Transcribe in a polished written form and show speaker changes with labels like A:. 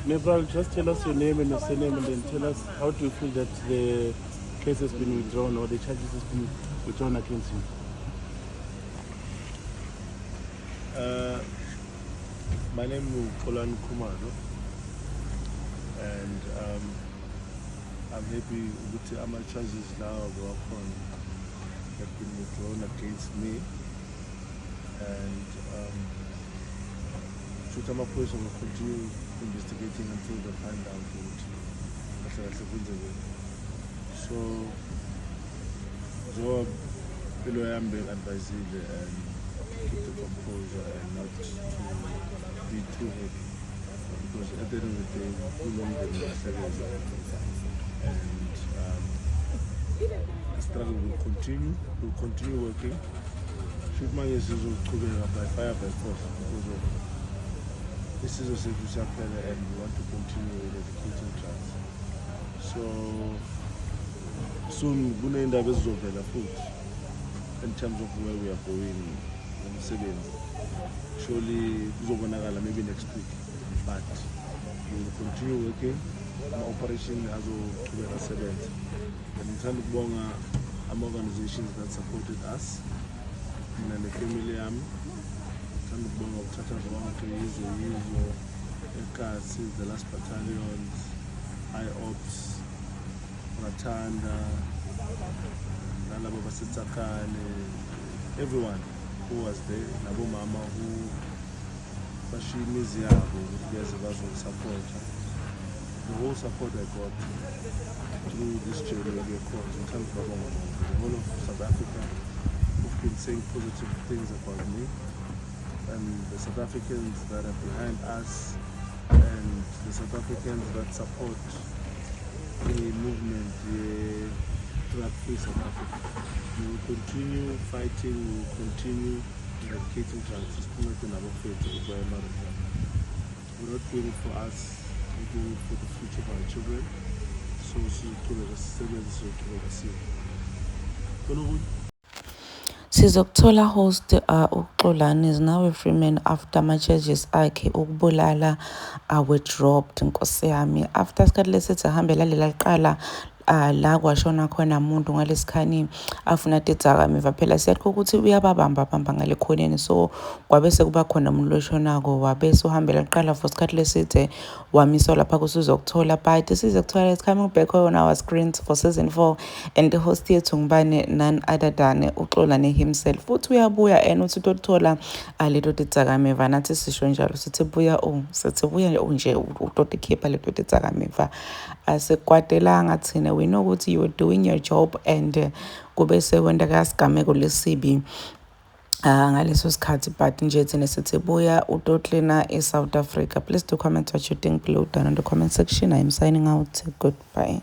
A: Mebral, just tell us your name and your surname, and then tell us how do you feel that the case has been withdrawn or the charges has been withdrawn against you.
B: My name is Kolan Kumaro, and I'm happy with my charges now have been withdrawn against me, and Chutama Police will continue investigating until they find out what. So, Job I'm being advised and keep the composure and not to be too heavy, because at the end of the day, we know that we are serious, and the struggle will continue. We'll continue working. Shoot my years will by fire by force, because of this is a service and we want to continue with educating trials. So soon we're going to end up with food in terms of where we are going in 7. Surely maybe next week, but we will continue working. My operation has a 7, and in terms of organizations that supported us and the family the last battalions, IOPS, Ratanda, everyone who was there, Nabo Mama who support. The whole support I got through this journey of your cause in terms of the whole of South Africa who've been saying positive things about me, and the South Africans that are behind us, and the South Africans that support the movement, the drug-free South Africa. We will continue fighting, we will continue eradicating drugs. We're not doing it for us, we're doing it for the future of our children. So
C: Sizokuthola host uXolani is now a free man after ama-charges akhe ukubulala withdrawn nkosi yami. After isikhathi lesithi ahambela lela liqala la kwashona khona umuntu ngalesikhani afuna tidzakamiva phela siyakho ukuthi uyababamba ngale khoneni, so kwabe sekuba khona umuntu loshonako wabe uhambela liqala for isikhathi leside wamiswa lapha kusizokuthola. But sizokuthola is coming back on our screens for season 4, and the host yethu ngibane none other than uXolani himself. Futhi uyabuya and uthi utothola leto tidzakamiva, nathi sisho njalo sithi buya nje utotikhipha leto tidzakamiva. Asikwatelanga thina, we know ukuthi you were doing your job, and kube sekwenda kasigameko lesibi ngaleso sikhathi, but nje thina sithi buya utotlina eSouth Africa. Please do comment what you think below down in the comment section. I am signing out. Goodbye.